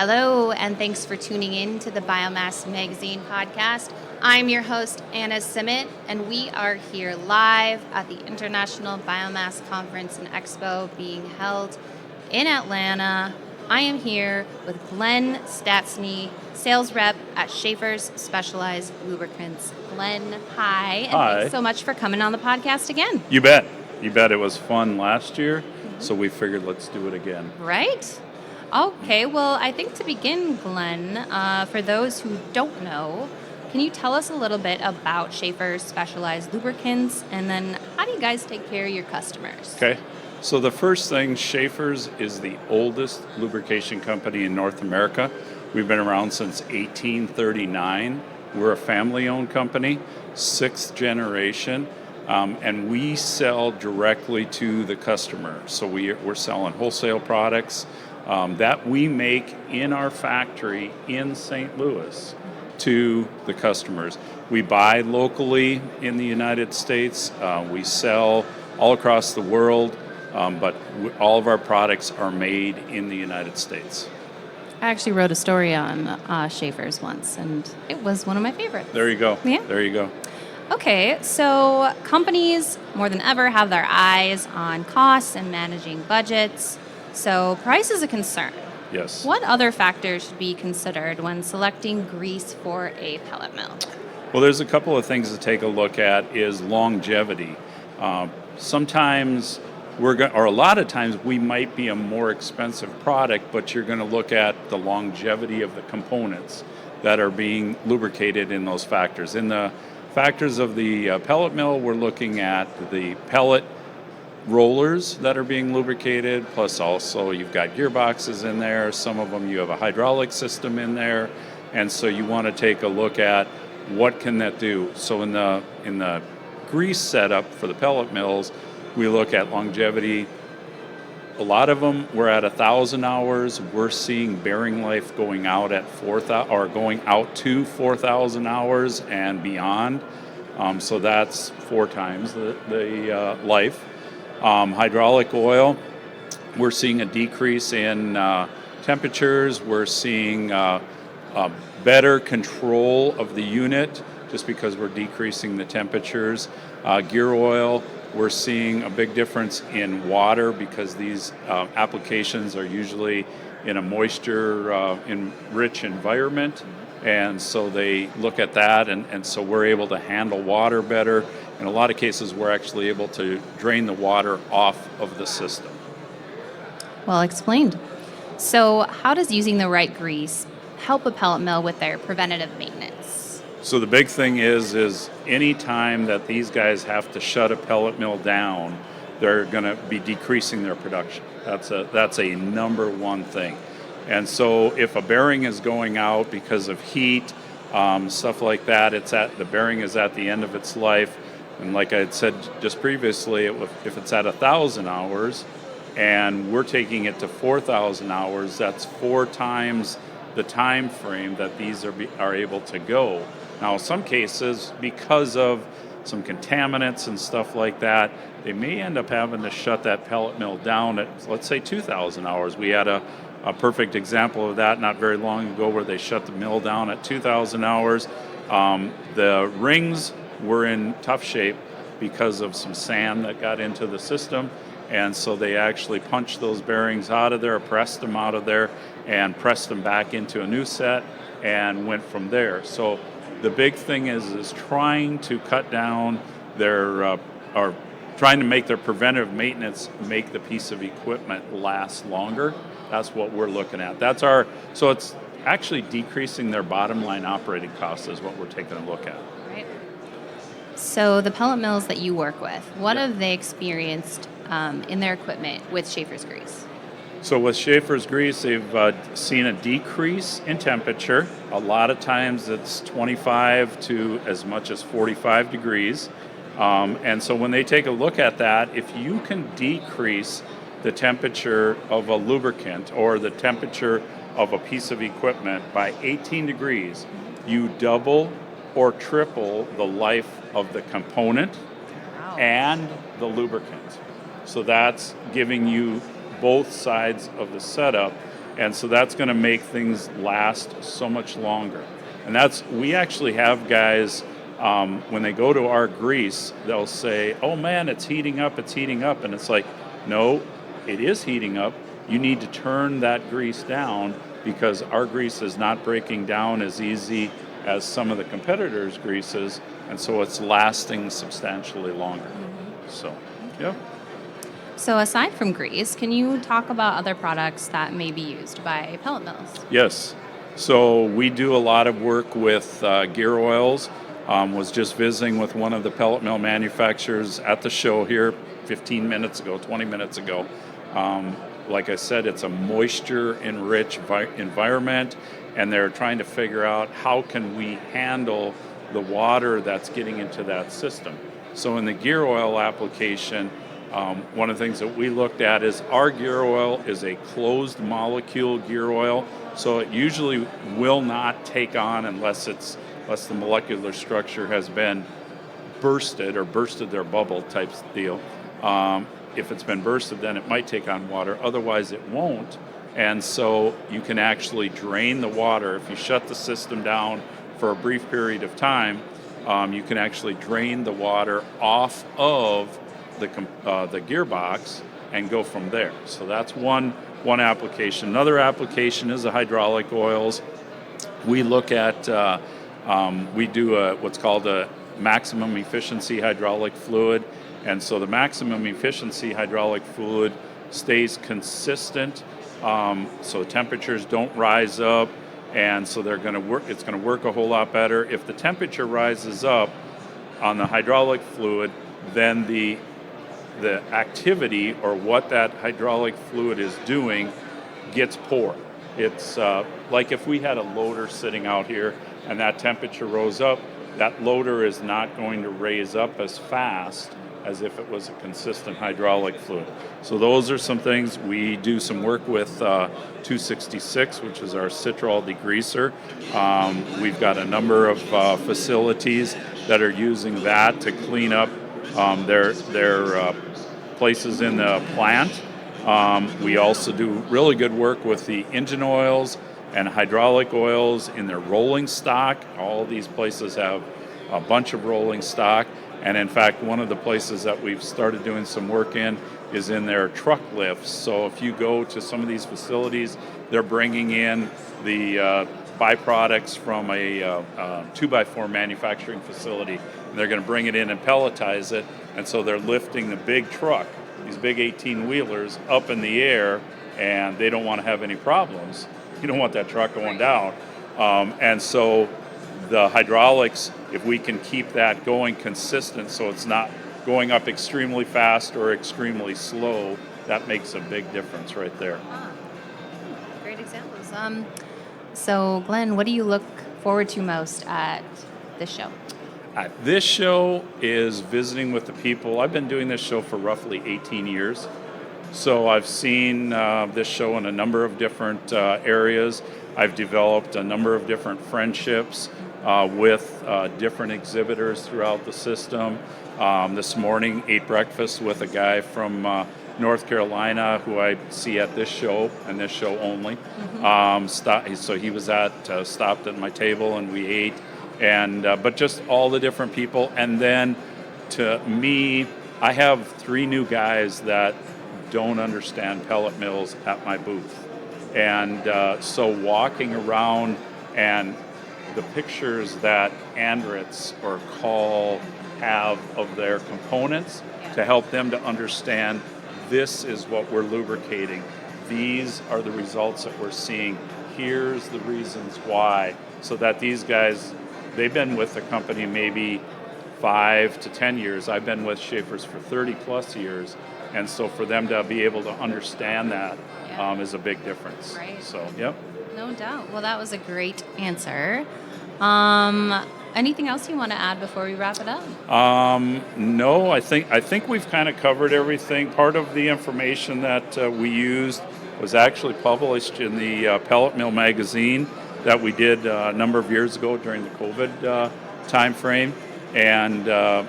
Hello, and thanks for tuning in to the Biomass Magazine podcast. I'm your host, Anna Simet, and we are here live at the International Biomass Conference and Expo being held in Atlanta. I am here with Glenn Stastny, sales rep at Schaeffer's Specialized Lubricants. Glenn, hi, and Hi. thanks so much for coming on the podcast again. You bet. You bet. It was fun last year, so we figured let's do it again. Right? Okay, well, I think to begin, Glenn, for those who don't know, can you tell us a little bit about Schaeffer's Specialized Lubricants, and then how do you guys take care of your customers? Okay. So the first thing, Schaeffer's is the oldest lubrication company in North America. We've been around since 1839. We're a family-owned company, sixth generation, and we sell directly to the customer. So we're selling wholesale products that we make in our factory in St. Louis to the customers. We buy locally in the United States. We sell all across the world, but all of our products are made in the United States. I actually wrote a story on Schaeffer's once, and it was one of my favorites. There you go. Yeah. There you go. Okay, so companies more than ever have their eyes on costs and managing budgets. So price is a concern. Yes. What other factors should be considered when selecting grease for a pellet mill? Well, there's a couple of things to take a look at is longevity. Sometimes or a lot of times we might be a more expensive product, but you're going to look at the longevity of the components that are being lubricated in those factors. In the factors of the pellet mill, we're looking at the pellet rollers that are being lubricated, plus also you've got gearboxes in there. Some of them you have a hydraulic system in there, and so you want to take a look at what can that do. So in the grease setup for the pellet mills, we look at longevity. A lot of them we're at 1,000 hours. We're seeing bearing life going out at 4,000 or going out to 4,000 hours and beyond. So that's 4 times the life. Hydraulic oil, we're seeing a decrease in temperatures. We're seeing better control of the unit just because we're decreasing the temperatures. Gear oil, we're seeing a big difference in water because these applications are usually in a moisture-rich environment. And so they look at that, and so we're able to handle water better. In a lot of cases, we're actually able to drain the water off of the system. Well explained. So how does using the right grease help a pellet mill with their preventative maintenance? So the big thing is any time that these guys have to shut a pellet mill down, they're going to be decreasing their production. That's a number one thing. And so if a bearing is going out because of heat, stuff like that, the bearing is at the end of its life. And like I had said just previously, if it's at 1,000 hours and we're taking it to 4,000 hours, that's 4 times the time frame that these are able to go. Now, in some cases, because of some contaminants and stuff like that, they may end up having to shut that pellet mill down at, let's say, 2,000 hours. We had a perfect example of that not very long ago where they shut the mill down at 2,000 hours. The rings were in tough shape because of some sand that got into the system, and so they actually punched those bearings out of there, pressed them out of there, and pressed them back into a new set and went from there. So the big thing is trying to cut down or trying to make their preventive maintenance make the piece of equipment last longer. That's what we're looking at. So it's actually decreasing their bottom line operating costs is what we're taking a look at. Right. So the pellet mills that you work with, what have they experienced in their equipment with Schaeffer's grease? So with Schaeffer's grease, they've seen a decrease in temperature. A lot of times it's 25 to as much as 45 degrees. And so when they take a look at that, if you can decrease the temperature of a lubricant or the temperature of a piece of equipment by 18 degrees, you double or triple the life of the component and the lubricant. So that's giving you both sides of the setup, And so that's going to make things last so much longer. And we actually have guys, when they go to our grease, they'll say, oh man, it's heating up. And it's like, no, it is heating up. You need to turn that grease down because our grease is not breaking down as easy as some of the competitors' greases. And so it's lasting substantially longer. So, yeah. So aside from grease, can you talk about other products that may be used by pellet mills? Yes. So we do a lot of work with gear oils. Was just visiting with one of the pellet mill manufacturers at the show here 20 minutes ago. Like I said, it's a moisture-enriched environment, and they're trying to figure out how can we handle the water that's getting into that system. So in the gear oil application, one of the things that we looked at is our gear oil is a closed molecule gear oil, so it usually will not take on unless the molecular structure has been bursted their bubble type deal. If it's been bursted, then it might take on water. Otherwise, it won't. And so you can actually drain the water. If you shut the system down for a brief period of time, you can actually drain the water off of the gearbox and go from there. So that's one application. Another application is the hydraulic oils. We look at, we do what's called a maximum efficiency hydraulic fluid. And so the maximum efficiency hydraulic fluid stays consistent, so temperatures don't rise up, and so it's going to work a whole lot better. If the temperature rises up on the hydraulic fluid, then the activity or what that hydraulic fluid is doing gets poor. It's like if we had a loader sitting out here and that temperature rose up, that loader is not going to raise up as fast as if it was a consistent hydraulic fluid. So those are some things. We do some work with 266, which is our citral degreaser. We've got a number of facilities that are using that to clean up their places in the plant. We also do really good work with the engine oils and hydraulic oils in their rolling stock. All these places have a bunch of rolling stock. And in fact, one of the places that we've started doing some work in is in their truck lifts. So if you go to some of these facilities, they're bringing in the byproducts from a 2x4 manufacturing facility, and they're going to bring it in and pelletize it. And so they're lifting the big truck, these big 18-wheelers, up in the air, and they don't want to have any problems. You don't want that truck going down. And so the hydraulics, if we can keep that going consistent so it's not going up extremely fast or extremely slow, that makes a big difference right there. Great examples. So Glenn, what do you look forward to most at this show? This show is visiting with the people. I've been doing this show for roughly 18 years. So I've seen this show in a number of different areas. I've developed a number of different friendships with different exhibitors throughout the system. This morning, ate breakfast with a guy from North Carolina who I see at this show and this show only. So he was stopped at my table and we ate, but just all the different people. And then to me, I have 3 new guys that don't understand pellet mills at my booth. And so walking around and the pictures that Andritz or Call have of their components to help them to understand this is what we're lubricating. These are the results that we're seeing. Here's the reasons why. So that these guys, they've been with the company maybe 5 to 10 years. I've been with Schaeffer's for 30 plus years. And so for them to be able to understand that is a big difference. Right. So, yep. No doubt. Well, that was a great answer. Anything else you want to add before we wrap it up? No, I think we've kind of covered everything. Part of the information that we used was actually published in the Pellet Mill Magazine that we did a number of years ago during the COVID time frame. And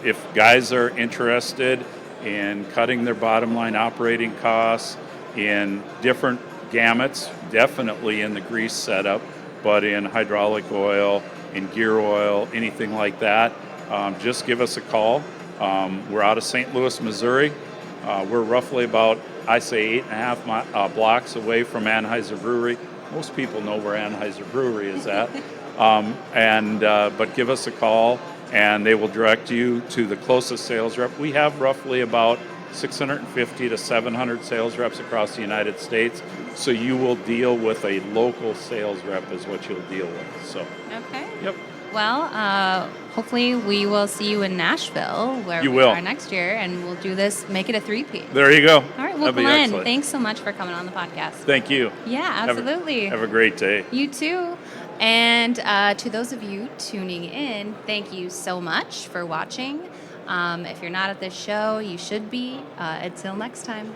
if guys are interested in cutting their bottom line operating costs in different gamuts, definitely in the grease setup, but in hydraulic oil, in gear oil, anything like that, just give us a call. We're out of St. Louis, Missouri. We're roughly about, I say, 8.5 blocks away from Anheuser Brewery. Most people know where Anheuser Brewery is at. But give us a call, and they will direct you to the closest sales rep. We have roughly about 650 to 700 sales reps across the United States. So you will deal with a local sales rep is what you'll deal with. So. Okay. Yep. Well, hopefully we will see you in Nashville, where You we will. are next year, and we'll do this, make it a three-peat. There you go. All right, well, That'd be Glenn, excellent. thanks so much for coming on the podcast. Thank you. Yeah, absolutely. Have a great day. You too. And to those of you tuning in, thank you so much for watching. If you're not at this show, you should be. Until next time.